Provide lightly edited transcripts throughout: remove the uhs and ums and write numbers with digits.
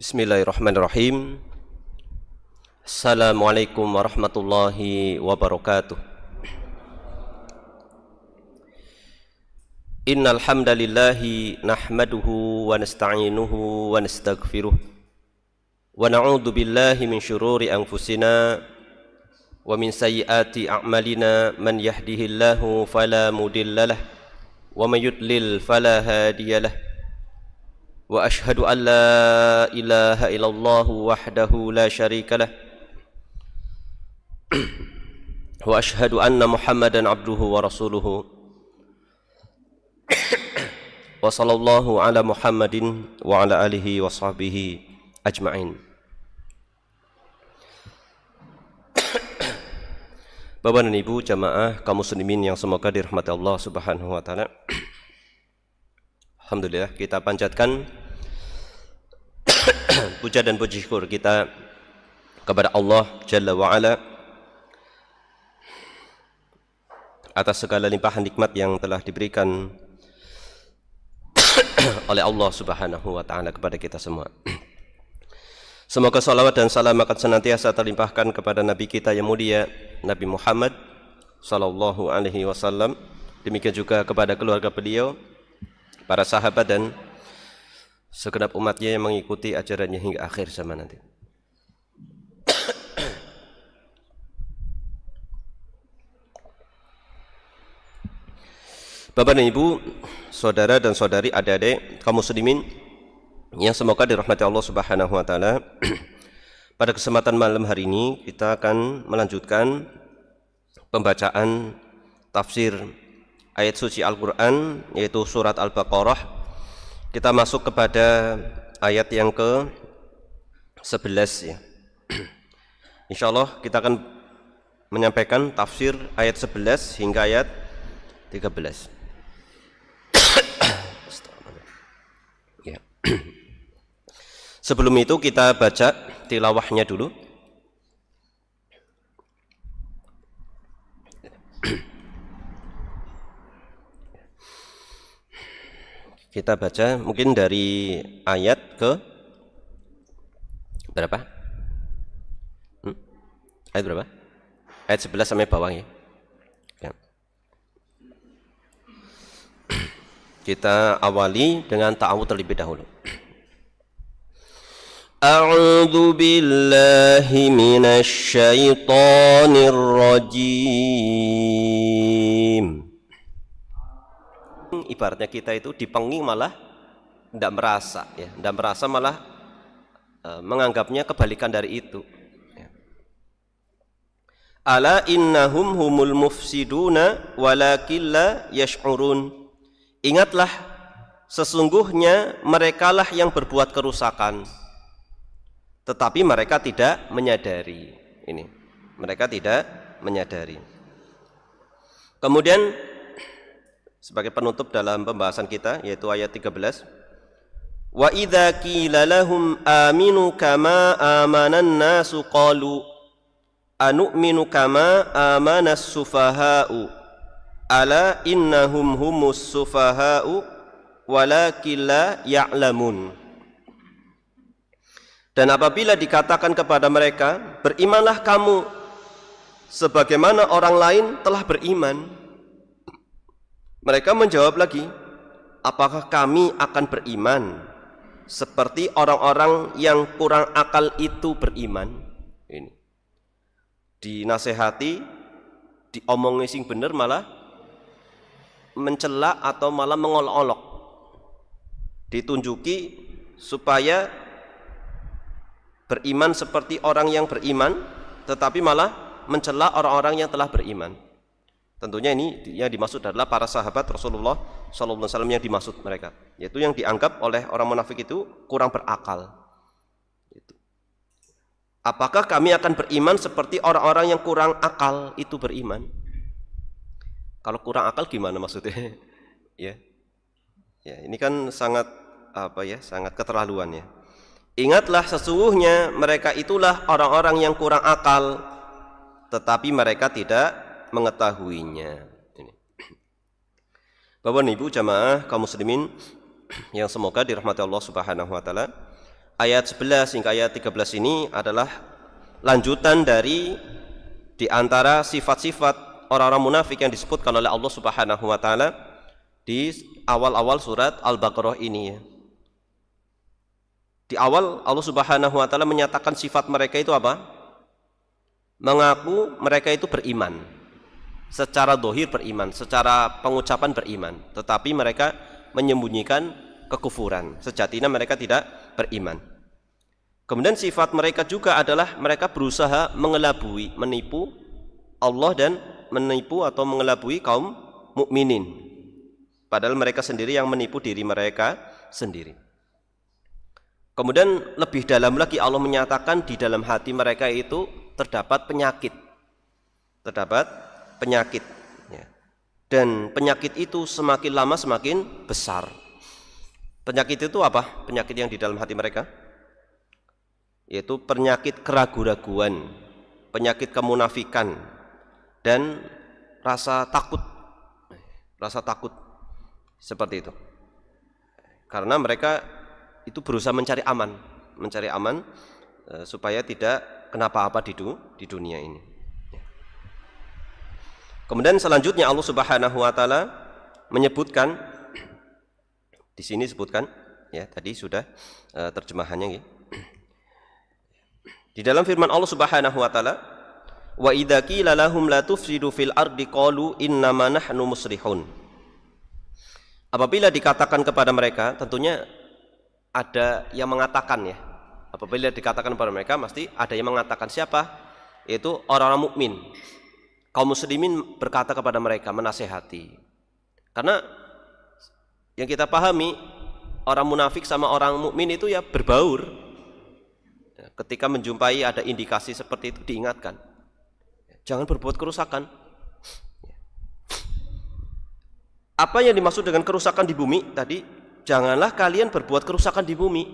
Bismillahirrahmanirrahim. Assalamualaikum warahmatullahi wabarakatuh. Innal hamdalillahi nahmaduhu wa nasta'inuhu wa nastaghfiruh wa na'udzu billahi min syururi anfusina wa min sayyiati a'malina. Man yahdihillahu fala mudhillalah wa may yudlil fala hadiyalah. Wa ashhadu an la ilaha illallah wahdahu la syarika lah wa ashhadu anna Muhammadan abduhu wa rasuluhu wa sallallahu ala Muhammadin wa ala alihi wa sahbihi ajma'in. Bapak dan Ibu jamaah kaum muslimin yang semoga dirahmati Allah Subhanahu wa taala. Alhamdulillah, kita panjatkan puja dan puji syukur kita kepada Allah Jalla wa'ala atas segala limpahan nikmat yang telah diberikan oleh Allah Subhanahu wa ta'ala kepada kita semua. Semoga salawat dan salam akan senantiasa terlimpahkan kepada Nabi kita yang mulia, Nabi Muhammad sallallahu alaihi wasallam. Demikian juga kepada keluarga beliau, para sahabat dan segenap umatnya yang mengikuti ajarannya hingga akhir zaman nanti. Bapak dan Ibu, saudara dan saudari, adik-adik kaum muslimin yang semoga dirahmati Allah Subhanahu wa taala. Pada kesempatan malam hari ini kita akan melanjutkan pembacaan tafsir ayat suci Al-Qur'an, yaitu surat Al-Baqarah. Kita masuk kepada ayat yang ke-11 ya. Insyaallah kita akan menyampaikan tafsir ayat 11 hingga ayat 13. Ya. Sebelum itu kita baca tilawahnya dulu. Kita baca mungkin dari ayat ke berapa? Ayat berapa? Ayat 11 sampai bawah ya. Ya. Kita awali dengan ta'awudz terlebih dahulu. A'udzu billahi minasy syaithanir rajim. Ibaratnya kita itu dipenging malah tidak merasa ya, tidak merasa malah menganggapnya kebalikan dari itu ya. Ala innahum humul mufsiduna walakin la yash'urun. Ingatlah, sesungguhnya merekalah yang berbuat kerusakan tetapi mereka tidak menyadari. Ini mereka tidak menyadari. Kemudian sebagai penutup dalam pembahasan kita, yaitu ayat 13. Wa idza qila lahum aminu kama amanan nasu qalu anu'minu kama amanas sufaha'u ala innahum humus sufaha'u walakin la ya'lamun. Dan apabila dikatakan kepada mereka, berimanlah kamu sebagaimana orang lain telah beriman, mereka menjawab lagi, apakah kami akan beriman seperti orang-orang yang kurang akal itu beriman? Ini dinasehati, diomongi sing bener malah mencela atau malah mengolok-olok, ditunjuki supaya beriman seperti orang yang beriman, tetapi malah mencela orang-orang yang telah beriman. Tentunya ini yang dimaksud adalah para sahabat Rasulullah SAW yang dimaksud mereka, yaitu yang dianggap oleh orang munafik itu kurang berakal. Apakah kami akan beriman seperti orang-orang yang kurang akal itu beriman? Kalau kurang akal gimana maksudnya? Ya, ini kan sangat sangat keterlaluan ya. Ingatlah sesungguhnya mereka itulah orang-orang yang kurang akal, tetapi mereka tidak mengetahuinya. Ini. Bapak dan Ibu jamaah kaum muslimin yang semoga dirahmati Allah Subhanahu wa taala. Ayat 11 hingga ayat 13 ini adalah lanjutan dari di antara sifat-sifat orang-orang munafik yang disebutkan oleh Allah Subhanahu wa taala di awal-awal surat Al-Baqarah ini ya. Di awal Allah Subhanahu wa taala menyatakan sifat mereka itu apa? Mengaku mereka itu beriman. Secara dohir beriman, secara pengucapan beriman, tetapi mereka menyembunyikan kekufuran. Sejatinya mereka tidak beriman. Kemudian sifat mereka juga adalah mereka berusaha mengelabui, menipu Allah dan menipu atau mengelabui kaum mukminin. Padahal mereka sendiri yang menipu diri mereka sendiri. Kemudian lebih dalam lagi Allah menyatakan di dalam hati mereka itu terdapat penyakit. Terdapat penyakit. Ya. Dan penyakit itu semakin lama semakin besar. Penyakit itu apa? Penyakit yang di dalam hati mereka? Yaitu penyakit keraguan-raguan, penyakit kemunafikan, dan rasa takut. Rasa takut. Seperti itu. Karena mereka itu berusaha mencari aman supaya tidak kenapa-apa di dunia ini. Kemudian selanjutnya Allah Subhanahu wa taala menyebutkan di sini sebutkan ya tadi sudah terjemahannya ya. Di dalam firman Allah Subhanahu wa taala, wa idza qila lahum la tufsidu fil ardi qalu innama nahnu muslihun. Apabila dikatakan kepada mereka, tentunya ada yang mengatakan ya. Apabila dikatakan kepada mereka, pasti ada yang mengatakan. Siapa? Yaitu orang-orang mukmin. Kaum muslimin berkata kepada mereka, menasehati. Karena yang kita pahami, orang munafik sama orang mukmin itu ya berbaur. Ketika menjumpai ada indikasi seperti itu diingatkan. Jangan berbuat kerusakan. Apa yang dimaksud dengan kerusakan di bumi tadi? Janganlah kalian berbuat kerusakan di bumi.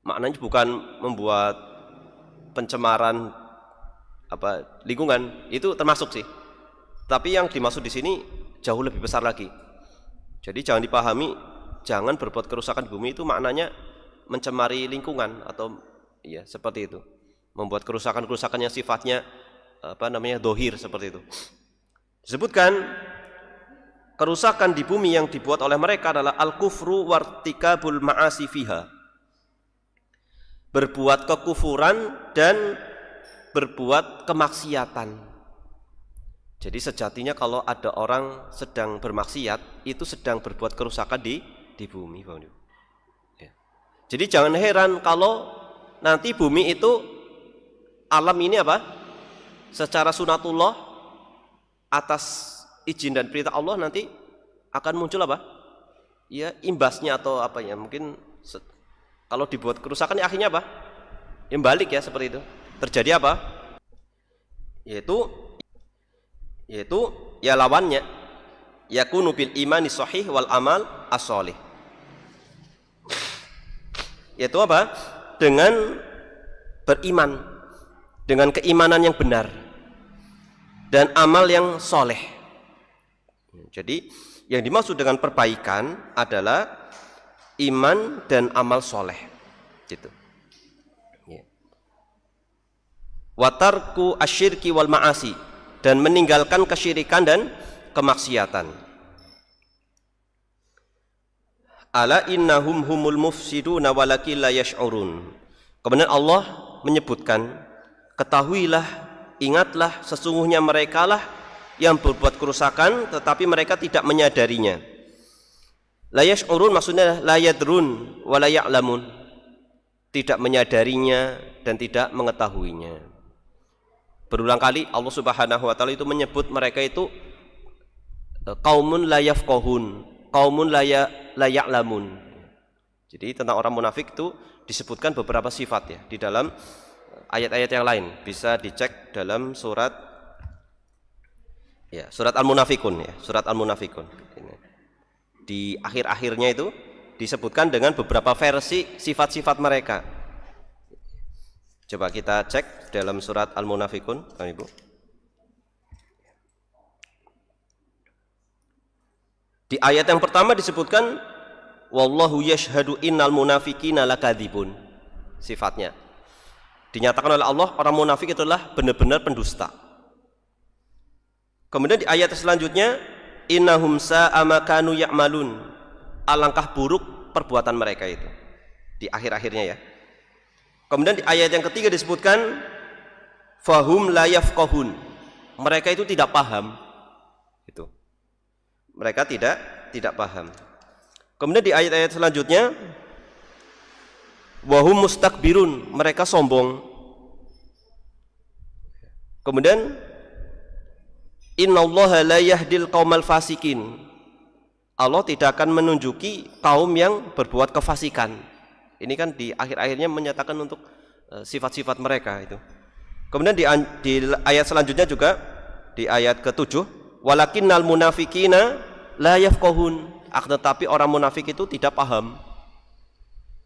Maknanya bukan membuat pencemaran lingkungan, itu termasuk sih. Tapi yang dimaksud di sini jauh lebih besar lagi. Jadi jangan dipahami jangan berbuat kerusakan di bumi itu maknanya mencemari lingkungan atau ya seperti itu. Membuat kerusakan-kerusakan yang sifatnya dohir seperti itu. Disebutkan kerusakan di bumi yang dibuat oleh mereka adalah al-kufru wartikabul ma'asi fiha. Berbuat kekufuran dan berbuat kemaksiatan. Jadi sejatinya kalau ada orang sedang bermaksiat, itu sedang berbuat kerusakan di bumi. Ya. Jadi jangan heran kalau nanti bumi itu alam ini secara sunatullah atas izin dan perintah Allah nanti akan muncul ya imbasnya atau mungkin kalau dibuat kerusakan ya akhirnya yang balik ya seperti itu. Terjadi yaitu ya lawannya yakunu bil imani sahih wal amal as-shalih. Yaitu dengan beriman, dengan keimanan yang benar dan amal yang soleh. Jadi yang dimaksud dengan perbaikan adalah iman dan amal soleh, gitu. Watarku asyirki wal ma'asi, dan meninggalkan kesyirikan dan kemaksiatan. Ala innahum humul mufsiduna walakin la yash'urun. Kemudian Allah menyebutkan, ketahuilah, ingatlah, sesungguhnya merekalah yang berbuat kerusakan tetapi mereka tidak menyadarinya. La yash'urun maksudnya la yadrun wa la ya'lamun. Tidak menyadarinya dan tidak mengetahuinya. Berulang kali Allah Subhanahu wa taala itu menyebut mereka itu qaumun la yafqahun, qaumun la ya'lamun. Jadi tentang orang munafik itu disebutkan beberapa sifat ya di dalam ayat-ayat yang lain. Bisa dicek dalam surat Al-Munafikun ya, surat Al-Munafikun. Di akhir-akhirnya itu disebutkan dengan beberapa versi sifat-sifat mereka. Coba kita cek dalam surat Al-Munafikun, Bapak Ibu. Di ayat yang pertama disebutkan wallahu yashhadu innal munafiqina lakadzibun. Sifatnya dinyatakan oleh Allah, orang munafik itulah benar-benar pendusta. Kemudian di ayat selanjutnya, innahum sa'a ma kanu ya'malun. Alangkah buruk perbuatan mereka itu. Di akhir-akhirnya ya. Kemudian di ayat yang ketiga disebutkan fahum la yafqahun. Mereka itu tidak paham. Itu. Mereka tidak paham. Kemudian di ayat-ayat selanjutnya wahum mustakbirun, mereka sombong. Kemudian innallaha la yahdil qaumal fasikin. Allah tidak akan menunjuki kaum yang berbuat kefasikan. Ini kan di akhir-akhirnya menyatakan untuk sifat-sifat mereka itu. Kemudian di ayat selanjutnya juga di ayat ke-7, walakinnal munafiqina la yafqahun. Tetapi orang munafik itu tidak paham.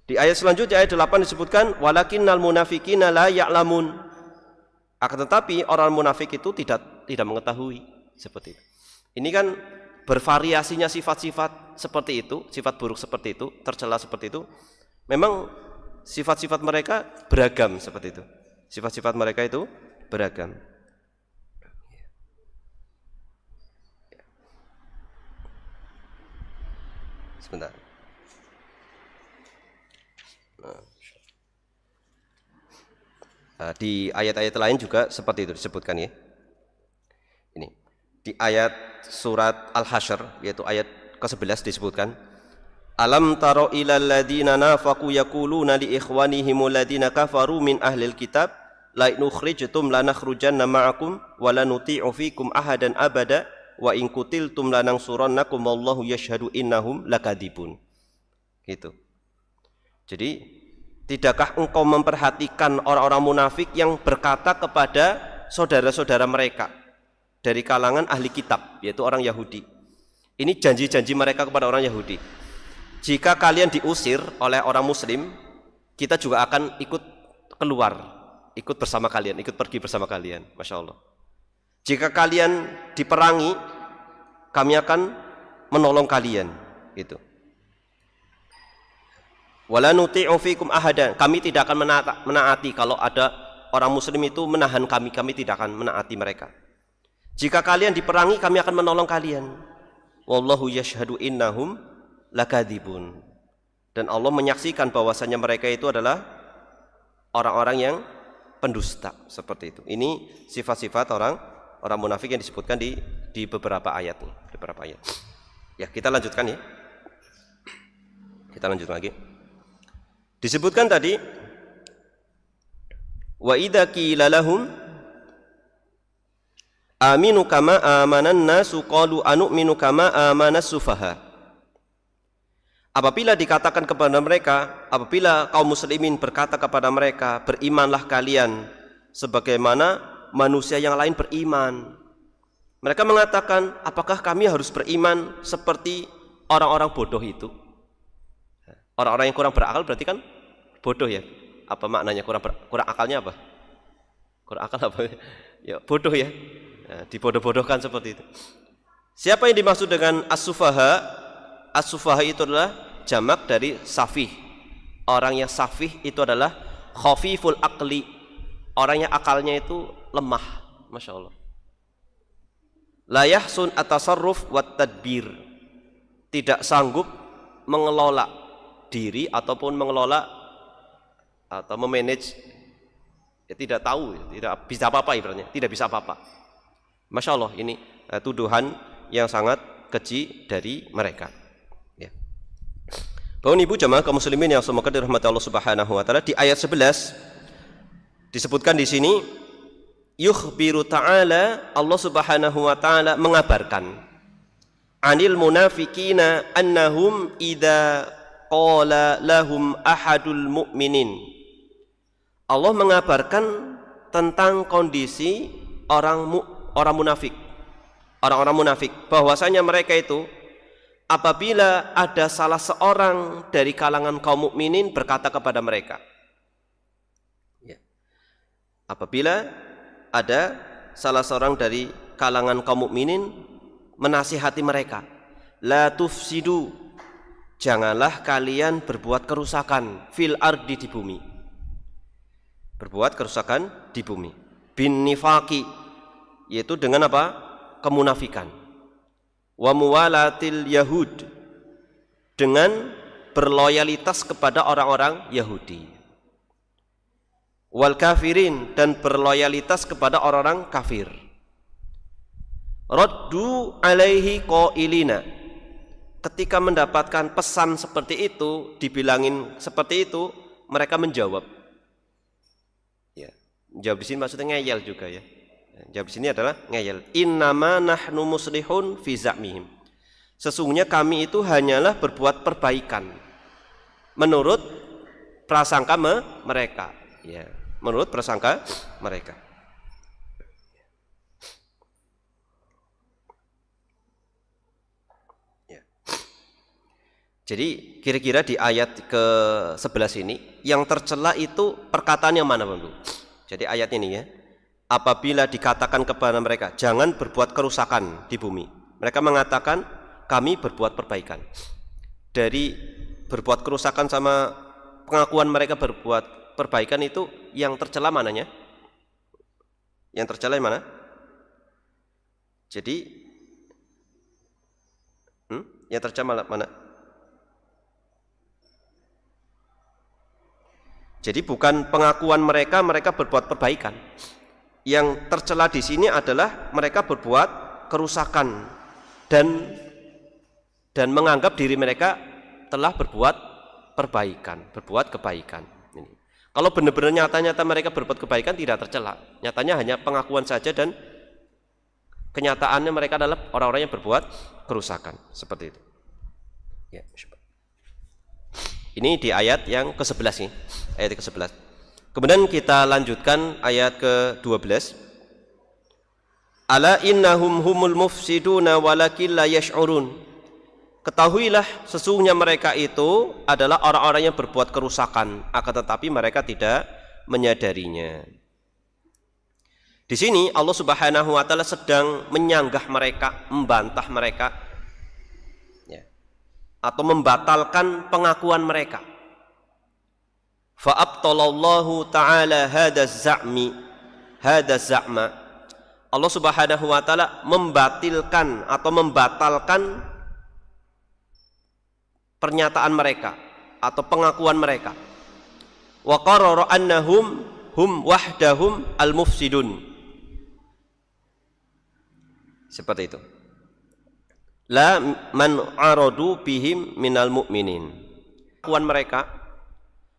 Di ayat selanjutnya ayat 8 disebutkan walakinnal munafiqina la ya'lamun. Akan tetapi orang munafik itu tidak mengetahui seperti itu. Ini kan bervariasinya sifat-sifat seperti itu, sifat buruk seperti itu, tercela seperti itu. Memang sifat-sifat mereka beragam seperti itu. Sifat-sifat mereka itu beragam. Sebentar. Di ayat-ayat lain juga seperti itu disebutkan ya. Ini di ayat surat Al-Hasyr yaitu ayat ke-11 disebutkan alam taro ilal ladina nafaqu yaquluna li ikhwanihim alladina kafaru min ahlil kitab la in ukhrijtum lanakhrujanna ma'akum wa la nuti'u fikum ahadan abada wa in qutiltum lanansurannakum wallahu yashhadu innahum lakadzibun. Gitu. Jadi tidakkah engkau memperhatikan orang-orang munafik yang berkata kepada saudara-saudara mereka dari kalangan ahli kitab, yaitu orang Yahudi. Ini janji-janji mereka kepada orang Yahudi. Jika kalian diusir oleh orang Muslim, kita juga akan ikut keluar, ikut bersama kalian, ikut pergi bersama kalian. Masya Allah. Jika kalian diperangi, kami akan menolong kalian. Gitu. Wala nuti'u fikum ahadan. Kami tidak akan menaati kalau ada orang muslim itu menahan kami tidak akan menaati mereka. Jika kalian diperangi, kami akan menolong kalian. Wallahu yashhadu innahum lakadzibun. Dan Allah menyaksikan bahwasanya mereka itu adalah orang-orang yang pendusta seperti itu. Ini sifat-sifat orang munafik yang disebutkan di beberapa ayat nih, beberapa ayat. Ya, kita lanjutkan ya. Kita lanjut lagi. Disebutkan tadi wa idza qila lahum aminu kama amanan nasu qalu anu'minu kama amanas sufaha. Apabila dikatakan kepada mereka, apabila kaum muslimin berkata kepada mereka, berimanlah kalian sebagaimana manusia yang lain beriman. Mereka mengatakan, apakah kami harus beriman seperti orang-orang bodoh itu? Orang-orang yang kurang berakal berarti kan bodoh ya. Apa maknanya kurang akalnya apa? Kurang akal apa? Ya bodoh ya. Nah, dibodoh-bodohkan seperti itu. Siapa yang dimaksud dengan as-sufaha? As-sufaha itu adalah jamak dari safih. Orang yang safih itu adalah khafiful aqli. Orang yang akalnya itu lemah. Masya Allah. La yahsun at-tasarruf wat tadbir. Tidak sanggup mengelola diri ataupun mengelola atau memanage, ya tidak tahu, tidak bisa apa-apa ibaratnya, tidak bisa apa-apa. Masya Allah, ini tuduhan yang sangat keji dari mereka. Ya. Bapak Ibu jamaah kaum muslimin yang semoga dirahmati Allah Subhanahu wa taala, di ayat 11 disebutkan di sini yukhbiru ta'ala, Allah Subhanahu wa taala mengabarkan anil munafiqina annahum idza qala lahum ahadul mu'minin. Allah mengabarkan tentang kondisi orang munafik. Orang-orang munafik bahwasanya mereka itu apabila ada salah seorang dari kalangan kaum mukminin berkata kepada mereka, ya. Apabila ada salah seorang dari kalangan kaum mukminin menasihati mereka, la tufsidu, janganlah kalian berbuat kerusakan fil ardi, di bumi. Berbuat kerusakan di bumi. Bin nifaqi, yaitu dengan apa? Kemunafikan. Wa muwalatil yahud, dengan berloyalitas kepada orang-orang Yahudi. Wal kafirin, dan berloyalitas kepada orang-orang kafir. Raddu alaihi qailina, ketika mendapatkan pesan seperti itu, dibilangin seperti itu, mereka menjawab. Ya, menjawab di sini maksudnya ngeyel juga ya. Jawab di sini adalah ngeyel. Innama nahnu muslihun fi za'mihim. Sesungguhnya kami itu hanyalah berbuat perbaikan menurut prasangka mereka. Ya, menurut prasangka mereka. Ya. Jadi kira-kira di ayat ke-11 ini yang tercela itu perkataan yang mana, Bang? Jadi ayat ini ya. Apabila dikatakan kepada mereka, jangan berbuat kerusakan di bumi, mereka mengatakan kami berbuat perbaikan. Dari berbuat kerusakan sama pengakuan mereka berbuat perbaikan itu yang tercela mananya? Yang tercela yang mana? Jadi yang tercela mana? Jadi bukan pengakuan mereka berbuat perbaikan. Yang tercela di sini adalah mereka berbuat kerusakan dan menganggap diri mereka telah berbuat kebaikan. Ini. Kalau benar-benar nyata-nyata mereka berbuat kebaikan tidak tercela. Nyatanya hanya pengakuan saja dan kenyataannya mereka adalah orang-orang yang berbuat kerusakan. Seperti itu. Ya, ini di ayat yang ke-11 nih, ayat ke-11. Kemudian kita lanjutkan ayat ke-12. Ala innahum humul mufsiduna walakin la yash'urun. Ketahuilah sesungguhnya mereka itu adalah orang-orang yang berbuat kerusakan, akan tetapi mereka tidak menyadarinya. Di sini Allah Subhanahu wa taala sedang menyanggah mereka, membantah mereka, ya, atau membatalkan pengakuan mereka. Fa'abtalallahu ta'ala hadha za'ma. Allah Subhanahu wa taala membatalkan pernyataan mereka atau pengakuan mereka. Wa qarara annahum hum wahdahum al-mufsidun. Seperti itu. La man aradu bihim minal mu'minin. Pengakuan mereka,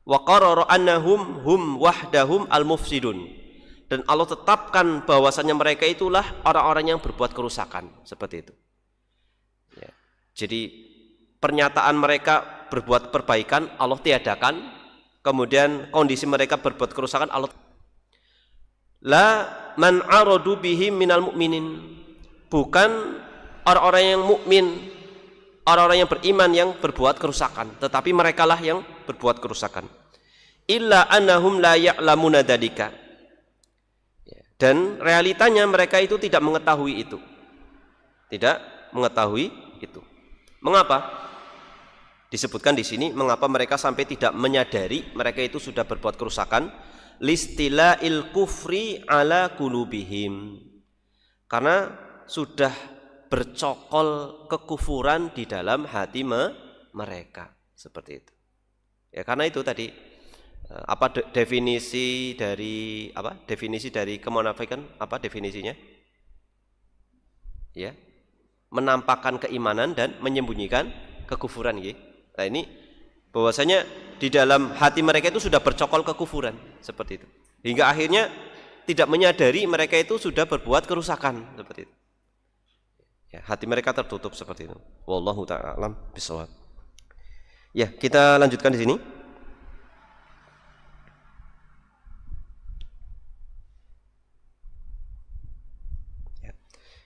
wa qarara annahum hum wahdahum al-mufsidun, dan Allah tetapkan bahwasannya mereka itulah orang-orang yang berbuat kerusakan, seperti itu ya. Jadi pernyataan mereka berbuat perbaikan Allah tiadakan, kemudian kondisi mereka berbuat kerusakan Allah. La man aradu bihim minal mu'minin, bukan orang-orang yang mukmin, orang-orang yang beriman yang berbuat kerusakan, tetapi merekalah yang berbuat kerusakan. Illa annahum la ya'lamuna dzalika. Dan realitanya mereka itu tidak mengetahui itu. Tidak mengetahui itu. Mengapa? Disebutkan di sini mengapa mereka sampai tidak menyadari mereka itu sudah berbuat kerusakan. Listila'il kufri ala qulubihim. Karena sudah bercokol kekufuran di dalam hati mereka, seperti itu. Ya, karena itu tadi apa definisi dari kemunafikan, apa definisinya? Ya, menampakkan keimanan dan menyembunyikan kekufuran, ya. Nah, ini bahwasanya di dalam hati mereka itu sudah bercokol kekufuran, seperti itu. Hingga akhirnya tidak menyadari mereka itu sudah berbuat kerusakan, seperti itu. Ya, hati mereka tertutup seperti itu. Wallahu ta'ala a'lam bishawab. Ya, kita lanjutkan di sini.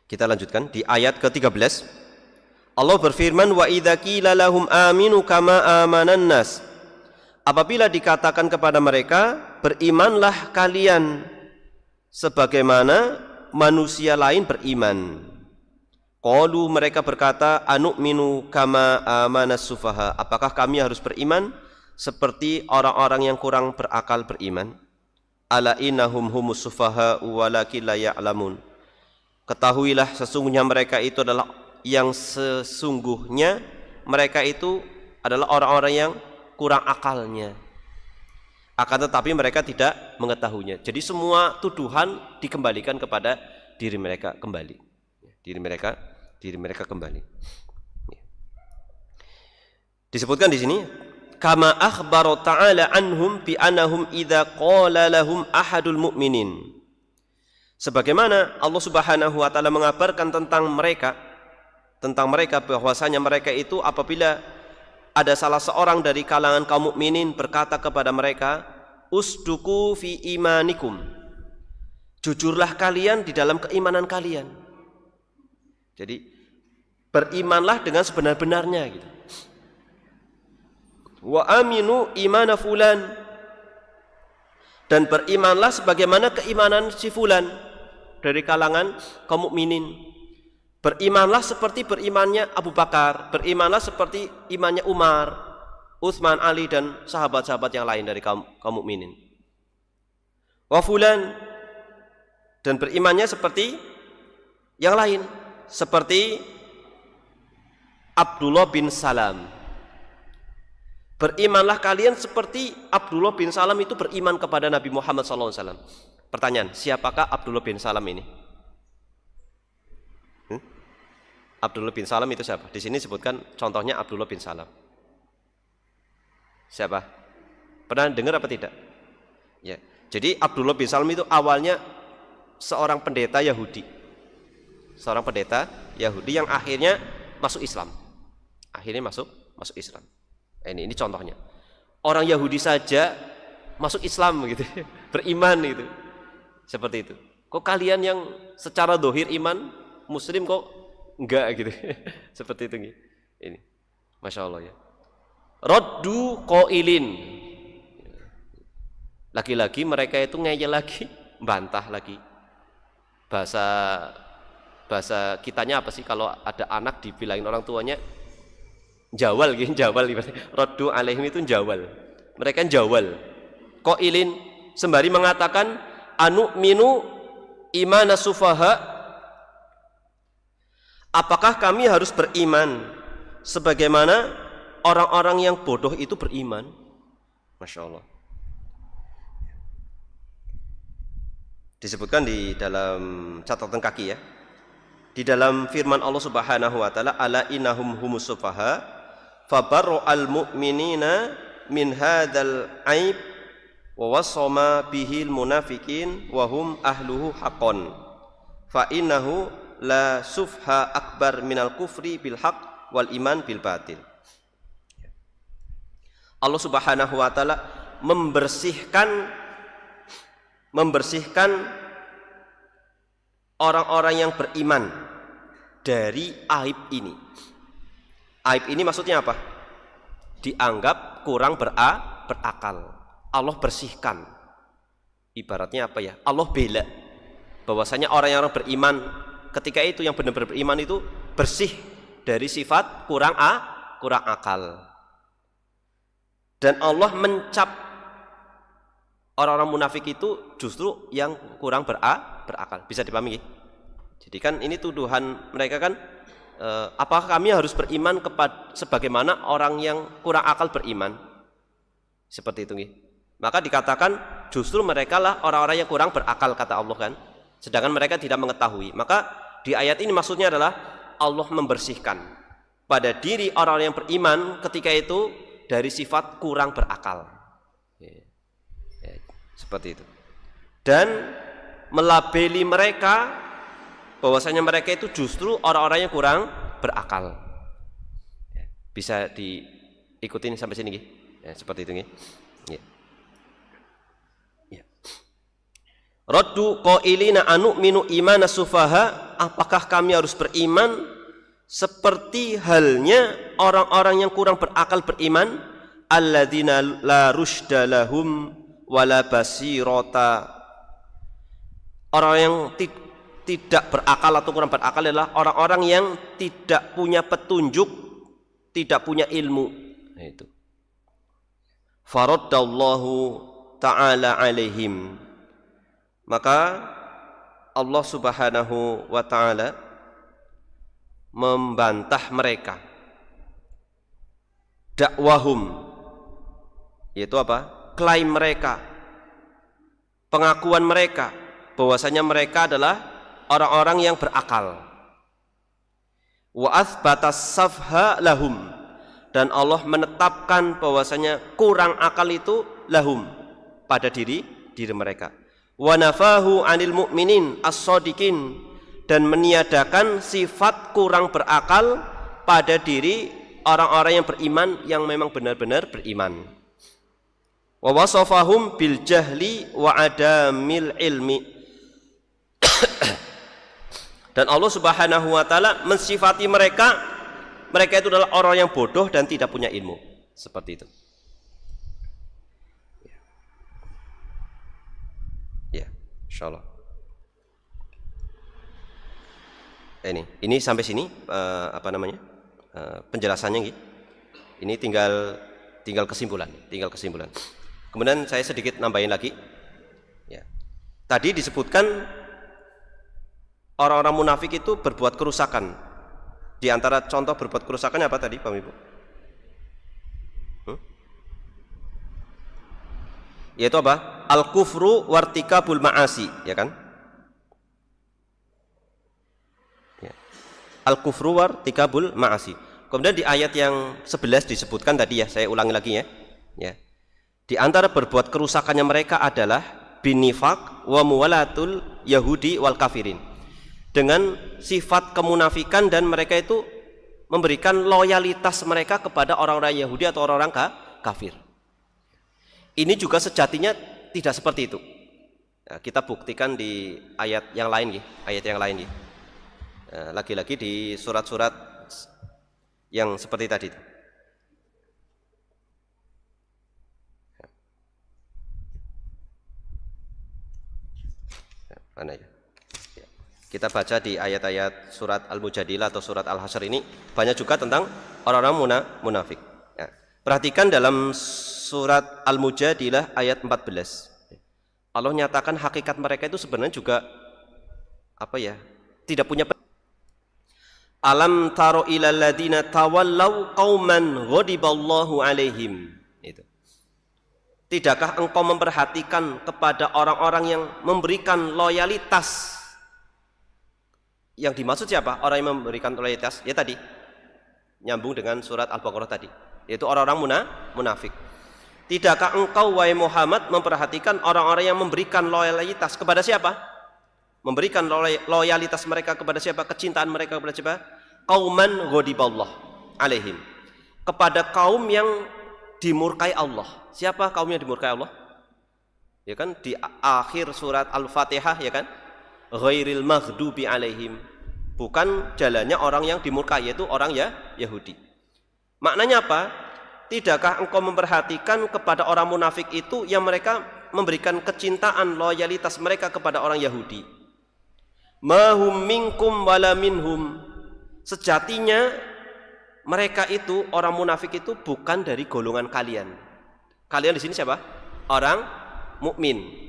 Kita lanjutkan di ayat ke-13. Allah berfirman, wa idza qila lahum aminu kama amanan nas. Apabila dikatakan kepada mereka, berimanlah kalian sebagaimana manusia lain beriman. Qalu, mereka berkata, anu'minu kama amanas sufaha. Apakah kami harus beriman seperti orang-orang yang kurang berakal beriman? Ala innahum humus sufaha walakin la ya'lamun. Ketahuilah sesungguhnya mereka itu adalah mereka itu adalah orang-orang yang kurang akalnya. Akan tetapi mereka tidak mengetahuinya. Jadi semua tuduhan dikembalikan kepada diri mereka kembali. Diri mereka kembali. Disebutkan di sini, kama akhbara ta'ala anhum bi annahum idza qala lahum ahadul mu'minin. Sebagaimana Allah Subhanahu wa taala mengabarkan tentang mereka bahwasanya mereka itu apabila ada salah seorang dari kalangan kaum mukminin berkata kepada mereka, usduku fi imanikum. Jujurlah kalian di dalam keimanan kalian. Jadi berimanlah dengan sebenar-benarnya gitu. Wa aminu imana fulan, dan berimanlah sebagaimana keimanan si fulan dari kalangan kaum mukminin. Berimanlah seperti berimannya Abu Bakar, berimanlah seperti imannya Umar, Utsman, Ali dan sahabat-sahabat yang lain dari kaum mukminin. Wa fulan, dan berimannya seperti yang lain, seperti Abdullah bin Salam. Berimanlah kalian seperti Abdullah bin Salam itu beriman kepada Nabi Muhammad SAW. Pertanyaan, siapakah Abdullah bin Salam ini? Abdullah bin Salam itu siapa? Di sini sebutkan contohnya Abdullah bin Salam. Siapa? Pernah dengar apa tidak? Ya. Jadi Abdullah bin Salam itu awalnya seorang pendeta Yahudi. Seorang pendeta Yahudi yang akhirnya masuk Islam. Akhirnya masuk Islam. Ini contohnya. Orang Yahudi saja masuk Islam gitu. Beriman gitu. Seperti itu. Kok kalian yang secara dohir iman muslim kok enggak gitu. Seperti itu ini. Masya Allah ya. Raddu qailin. Lagi-lagi mereka itu ngeyel lagi, bantah lagi. Bahasa kitanya apa sih kalau ada anak dibilangin orang tuanya? Jawal gitu, jawal. Raddu alaihim itu jawal. Mereka jawal. Qailin, sembari mengatakan anu'minu imana sufaha. Apakah kami harus beriman sebagaimana orang-orang yang bodoh itu beriman? Masya Allah. Disebutkan di dalam catatan kaki ya. Di dalam firman Allah Subhanahu wa taala, ala innahum humus sufaha fabarra'al mu'minina min hadzal aib wa wasama bihil munafiqin wa hum ahluhu haqqan. Fa innahu la sufha akbar minal kufri bil haq wal iman bil batil. Allah Subhanahu wa taala membersihkan orang-orang yang beriman dari aib ini. Aib ini maksudnya apa? Dianggap kurang berakal. Allah bersihkan. Ibaratnya apa ya? Allah bela bahwasanya orang-orang beriman ketika itu yang benar-benar beriman itu bersih dari sifat kurang akal. Dan Allah mencap orang-orang munafik itu justru yang kurang berakal. Bisa dipahami? Jadi kan ini tuduhan mereka kan, apakah kami harus beriman sebagaimana orang yang kurang akal beriman? Seperti itu. Maka dikatakan justru mereka lah orang-orang yang kurang berakal, kata Allah kan. Sedangkan mereka tidak mengetahui. Maka di ayat ini maksudnya adalah Allah membersihkan pada diri orang-orang yang beriman ketika itu dari sifat kurang berakal. Seperti itu. Dan melabeli mereka bahwasanya mereka itu justru orang-orang yang kurang berakal. Bisa diikutin sampai sini ya, seperti itu ya. Raddu qailina anu'minu imana sufaha, apakah kami harus beriman seperti halnya orang-orang yang kurang berakal beriman, alladzina la rusyda lahum wala basirata. Orang yang tidak berakal atau kurang berakal adalah orang-orang yang tidak punya petunjuk, tidak punya ilmu. Nah, itu. Faraddallahu ta'ala alaihim. Maka Allah Subhanahu wa ta'ala membantah mereka. Dakwahum, yaitu apa? Klaim mereka, pengakuan mereka bahwasanya mereka adalah orang-orang yang berakal. Wa athbatas safha lahum, dan Allah menetapkan bahwasanya kurang akal itu lahum, pada diri mereka. Wa nafahu anil mu'minin as-shadiqin, dan meniadakan sifat kurang berakal pada diri orang-orang yang beriman, yang memang benar-benar beriman. Wa wasafahum bil jahli wa adamil ilmi, dan Allah Subhanahu wa ta'ala mensifati mereka itu adalah orang yang bodoh dan tidak punya ilmu. Seperti itu. Ya, insyaallah. Ini sampai sini penjelasannya gitu. Ini tinggal kesimpulan. Kemudian saya sedikit nambahin lagi. Ya. Tadi disebutkan orang-orang munafik itu berbuat kerusakan. Di antara contoh berbuat kerusakan apa tadi, Pak Ibu? Yaitu apa? Al-kufru wartikabul ma'asi, ya kan? Ya. Al-kufru wartikabul ma'asi. Kemudian di ayat yang 11 disebutkan tadi ya, saya ulangi lagi ya. Ya. Di antara berbuat kerusakannya mereka adalah binifaq wa muwalatul yahudi wal kafirin, dengan sifat kemunafikan, dan mereka itu memberikan loyalitas mereka kepada orang-orang Yahudi atau orang-orang kafir. Ini juga sejatinya tidak seperti itu. Nah, kita buktikan di ayat yang lain, lagi-lagi di surat-surat yang seperti tadi. Mana ya? Kita baca di ayat-ayat surat Al-Mujadilah atau surat Al-Hasyr ini banyak juga tentang orang-orang munafik. Ya. Perhatikan dalam surat Al-Mujadilah ayat 14. Allah nyatakan hakikat mereka itu sebenarnya juga tidak punya. Alam taro ilal ladina tawallau qauman ghadiballahu alaihim. Itu. Tidakkah engkau memperhatikan kepada orang-orang yang memberikan loyalitas? Yang dimaksud siapa? Orang yang memberikan loyalitas, ya tadi nyambung dengan surat Al-Baqarah tadi, yaitu orang-orang munafik. Tidakkah engkau wahai Muhammad memperhatikan orang-orang yang memberikan loyalitas kepada siapa? Memberikan loyalitas mereka kepada siapa? Kecintaan mereka kepada siapa? Qauman ghadiballah alaihim, kepada kaum yang dimurkai Allah. Siapa kaum yang dimurkai Allah? Ya kan di akhir surat Al-Fatihah, ya kan? Ghairil maghdubi alaihim, bukan jalannya orang yang dimurkai, yaitu orang Yahudi. Maknanya apa? Tidakkah engkau memperhatikan kepada orang munafik itu yang mereka memberikan kecintaan, loyalitas mereka kepada orang Yahudi? Mahum minkum wala minhum, sejatinya mereka itu, orang munafik itu bukan dari golongan kalian. Kalian di sini siapa? Orang mukmin.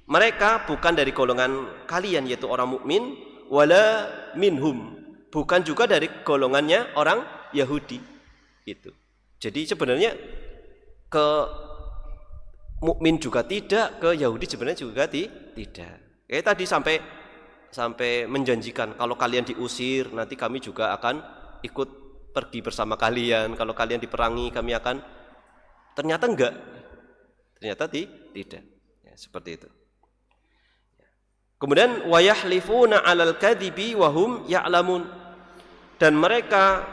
Mereka bukan dari golongan kalian, yaitu orang mukmin, wala minhum, bukan juga dari golongannya orang Yahudi. Itu. Jadi sebenarnya ke mukmin juga tidak, ke Yahudi sebenarnya juga tidak. Kayak tadi sampai menjanjikan, kalau kalian diusir nanti kami juga akan ikut pergi bersama kalian. Kalau kalian diperangi kami akan. Ternyata enggak. Ternyata tidak. Ya, seperti itu. Kemudian wayahlifuna 'alal kadhibi wa hum ya'lamun, dan mereka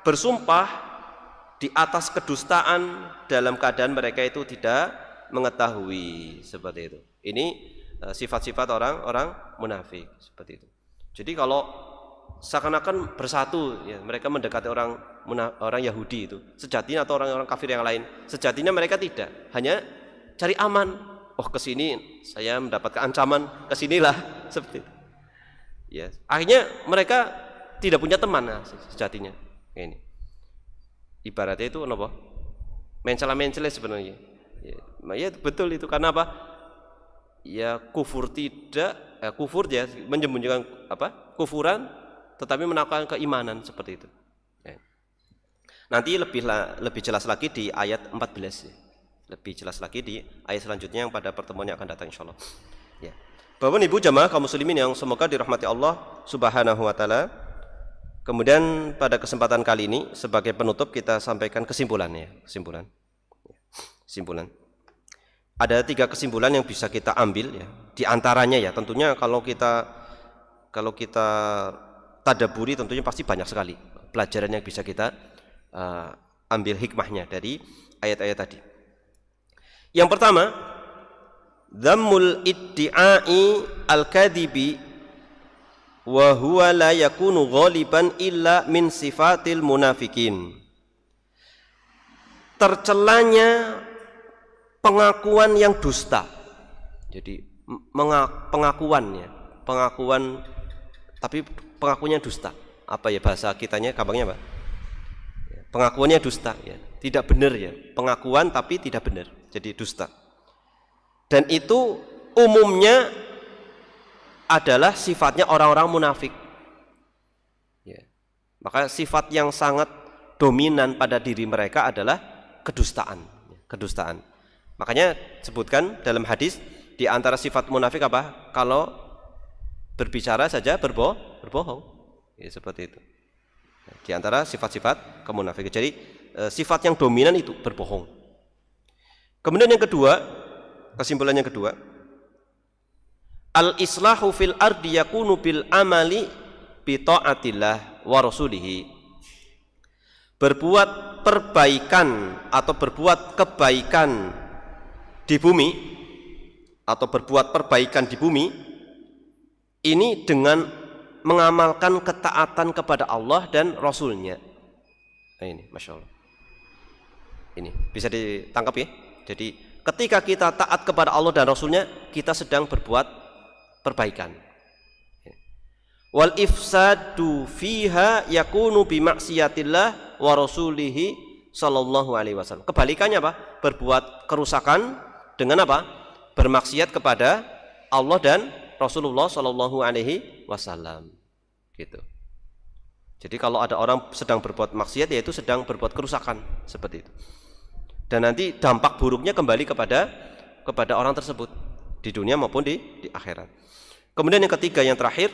bersumpah di atas kedustaan dalam keadaan mereka itu tidak mengetahui. Seperti itu. Ini sifat-sifat orang munafik, seperti itu. Jadi kalau seakan-akan bersatu ya, mereka mendekati orang Yahudi itu sejatinya, atau orang-orang kafir yang lain sejatinya mereka tidak, hanya cari aman. Oh, kesini saya mendapatkan ancaman, kesinilah seperti itu ya. Akhirnya mereka tidak punya teman sejatinya. Ini ibaratnya itu apa, mencela-mencela sebenarnya ya, betul itu. Karena apa ya, kufur ya, menyembunyikan kufuran tetapi menampakkan keimanan, seperti itu ya. Nanti lebih jelas lagi di ayat 14 ya. Lebih jelas lagi di ayat selanjutnya yang pada pertemuan yang akan datang insyaallah ya. Bapak Ibu jamaah kaum muslimin yang semoga dirahmati Allah Subhanahu wa taala. Kemudian pada kesempatan kali ini sebagai penutup kita sampaikan kesimpulannya. Kesimpulan. Ada 3 kesimpulan yang bisa kita ambil ya. Di antaranya ya, tentunya kalau kita tadabburi tentunya pasti banyak sekali pelajaran yang bisa kita ambil hikmahnya dari ayat-ayat tadi. Yang pertama, dhammul iddi'ai al-kadhibi wa huwa la yakunu ghaliban illa min sifatil munafikin. Tercelanya pengakuan yang dusta. Jadi pengakuan tapi pengakuannya dusta. Apa ya bahasa kitanya, gampangnya Pak? Pengakuannya dusta ya, tidak benar ya. Pengakuan tapi tidak benar, jadi dusta. Dan itu umumnya adalah sifatnya orang-orang munafik ya. Maka sifat yang sangat dominan pada diri mereka adalah kedustaan. Makanya sebutkan dalam hadis, di antara sifat munafik apa? Kalau berbicara saja berbohong ya, seperti itu. Di antara sifat-sifat kemunafikan. Jadi sifat yang dominan itu berbohong. Kemudian yang kedua, kesimpulan yang kedua, al-islahu fil ardi yakunu bil amali bi ta'atillah wa rasulihi. Berbuat perbaikan atau berbuat kebaikan di bumi, atau berbuat perbaikan di bumi ini dengan mengamalkan ketaatan kepada Allah dan Rasulnya. Nah, ini Masya Allah, ini bisa ditangkap ya. Jadi ketika kita taat kepada Allah dan Rasulnya, kita sedang berbuat perbaikan. Wal ifsadu fiha yakunu bi maksiatillah wa rasulihi sallallahu alaihi wasallam. Kebalikannya apa? Berbuat kerusakan dengan apa? Bermaksiat kepada Allah dan Rasulullah sallallahu alaihi wasallam. Gitu. Jadi kalau ada orang sedang berbuat maksiat, yaitu sedang berbuat kerusakan, seperti itu. Dan nanti dampak buruknya kembali kepada orang tersebut di dunia maupun di akhirat. Kemudian yang ketiga, yang terakhir,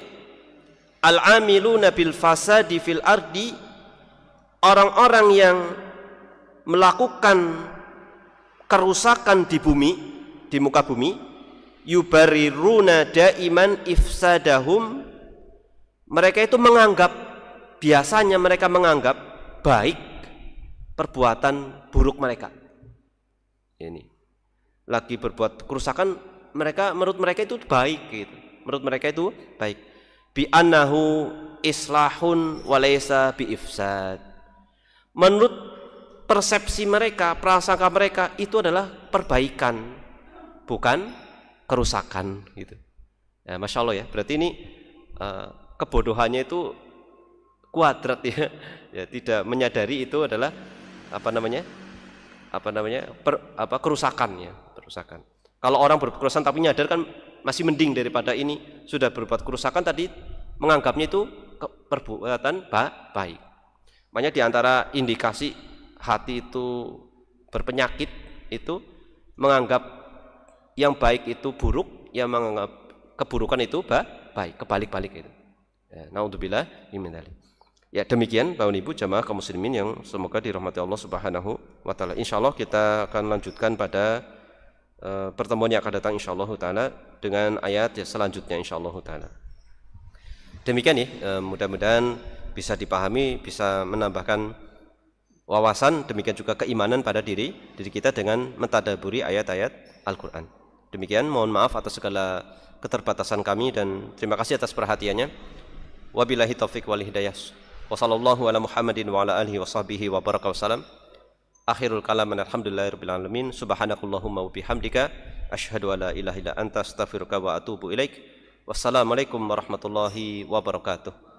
al-amiluna bil fasadi fil ardi, orang-orang yang melakukan kerusakan di bumi, di muka bumi, yubariruna daiman ifsadahum, mereka itu biasanya mereka menganggap baik perbuatan buruk mereka. Ini lagi berbuat kerusakan, menurut mereka itu baik gitu. Menurut mereka itu baik. Bi annahu islahun walaysa bi ifsad. Menurut persepsi mereka, prasangka mereka itu adalah perbaikan, bukan kerusakan gitu. Ya, Masya Allah ya. Berarti ini kebodohannya itu kuadrat ya. Ya, tidak menyadari itu adalah kerusakannya. Kalau orang berkerusakan tapi nyadar, kan masih mending daripada ini sudah berbuat kerusakan tadi menganggapnya itu perbuatan baik. Makanya diantara indikasi hati itu berpenyakit itu menganggap yang baik itu buruk, yang menganggap keburukan itu baik, kebalik-balik itu. Ya, naudzubillah min dzalik. Ya, demikian Bapak Ibu jamaah kaum muslimin yang semoga dirahmati Allah Subhanahu wa taala. Insyaallah kita akan lanjutkan pada pertemuan yang akan datang insyaallah taala dengan ayat yang selanjutnya insyaallah taala. Demikian ya, mudah-mudahan bisa dipahami, bisa menambahkan wawasan, demikian juga keimanan pada diri kita dengan mentadabburi ayat-ayat Al-Qur'an. Demikian, mohon maaf atas segala keterbatasan kami dan terima kasih atas perhatiannya. Wabillahi taufiq wal hidayah. Wa sallallahu ala Muhammadin wa ala alihi wa sahbihi wa baraka wasallam. Akhirul kalam alhamdulillahirabbil alamin. Subhanakallahumma wa bihamdika asyhadu an la ilaha illa anta astaghfiruka wa atubu ilaik. Wassalamualaikum warahmatullahi wabarakatuh.